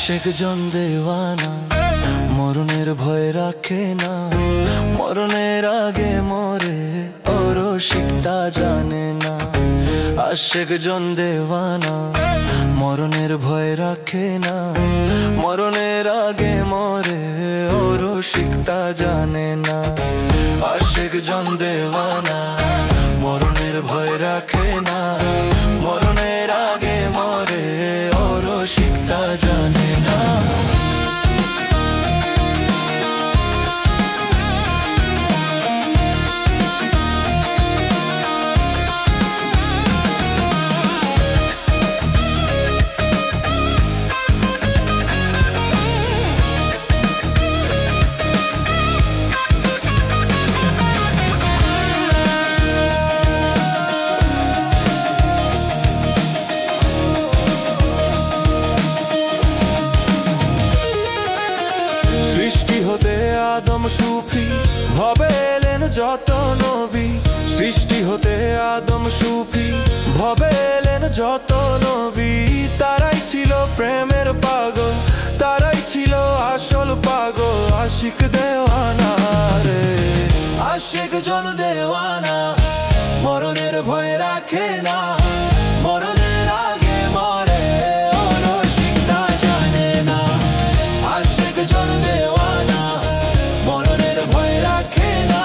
আশেক জন দেওয়ানা মরণের ভয় রাখে না, মরণের আগে মরে ওর শিকতা জানে না। আশেক জন দেওয়ানা মরণের ভয় রাখে না, মরণের আগে মরে ওর শিকতা জানে না। আশেক জন দেওয়ানা মরণের ভয় রাখে না, মরণের আগে মরে ওর শিকতা জানে না। আদম সুফি ভবে এলেন যত নবী, সৃষ্টি হতে আদম সুফি ভবে এলেন যত নবী। তারাই ছিল প্রেমের পাগল, তারাই ছিল আসল পাগল। আশিক দেওয়ানা রে, আশিক জন দেওয়ানা মরণের ভয় রাখে না, মরণের আগে মরে ওর শিকতা জানে না। আশিক জন দেওয়ানা মরণের ভয় রাখে না,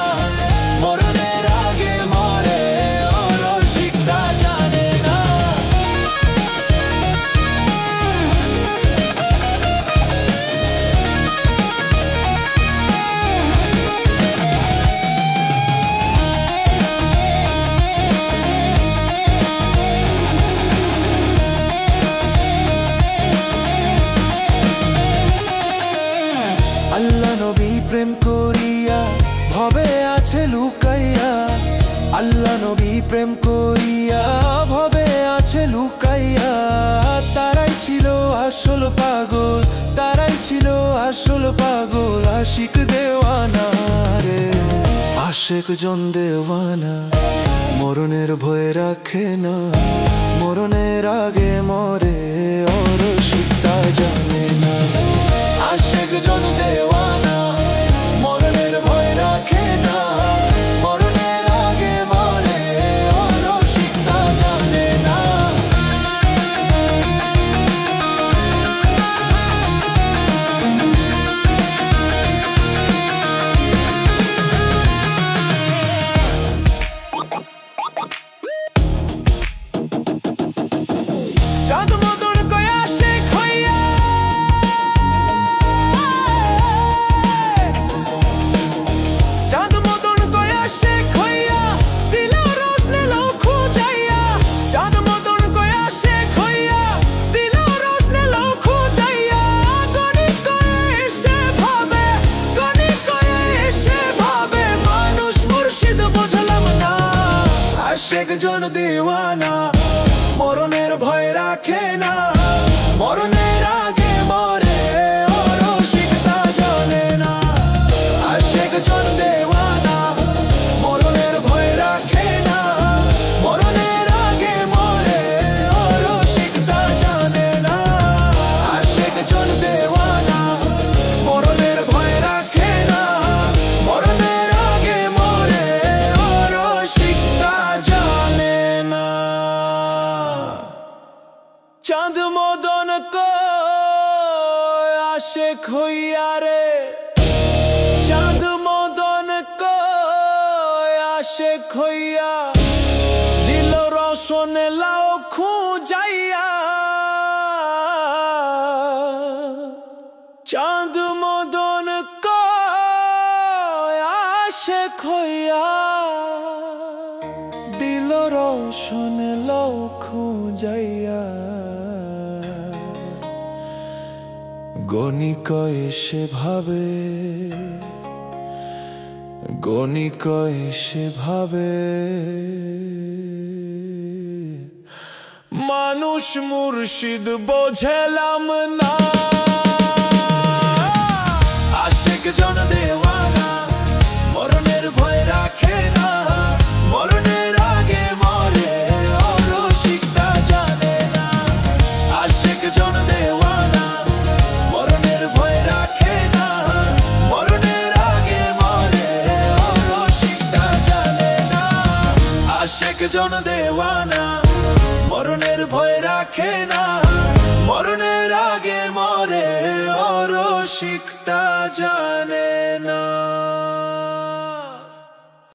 মরণের আগে মরে ওর শিকতা জানে না। আল্লাহ নবী প্রেম করিয়া ভবে আছে লুকাইয়া, আল্লাহ নবী প্রেম করিয়া ভবে আছে লুকাইয়া। তারাই ছিল আসল পাগল, তারাই ছিল আসল পাগল। আশিক দেওয়ানা রে, আশেক জন দেওয়ানা মরণের ভয় রাখে না, মরণের আগে মরে ওর শিকতা জানে না। আশেক জন দেওয়ানা মরণের ভয় রাখে না, মরণের আগে মরে ওর শিকতা জানে না। চাঁদ মদন কয় আশেক হইয়া, চাঁদ মদন কয় আশেক হইয়া দিল রোশনে লও খুঁজাইয়া। চাঁদ মদন কয় আশেক হইয়া দিল রোশনে লও খুঁজাইয়া। গণি কয়ে এসে ভাবে, গণি কয়ে এসে ভাবে মানুষ মুর্শিদ বুঝলাম না। আশেক জন দেওয়ানা মরণের ভয় রাখে না, মরণের আগে মরে ওর শিকতা জানে না। আশেক জন দেওয়ানা মরণের ভয় রাখে না, মরণের আগে মরে ওর শিকতা জানে না। আশেক জন দেওয়ানা মরণের ভয় রাখে না, মরণের আগে মরে ওর শিকতা জানে না। চাঁদ মদন কয় আশেক হইয়া রে, চাঁদ মদন কয় আশেক হইয়া দিল রোশনে লাও খুঁজাইয়া। চাঁদ মদন কয় আশেক হইয়া দিল রোশনে লাও খুঁজাইয়া। গণি কয় সে ভাবে, গণি কয় সে ভাবে মানুষ মুর্শিদ বোঝেলাম না। আশেক জন দেওয়ানা মরণের ভয় রাখে না, মরণের আগে মরে ওর শিকতা জানে না। আশেক জন দেওয়ানা জন দেওয়ানা, মরণের ভয় রাখে না, মরণের আগে মরে, ও রসিকতা জানে না।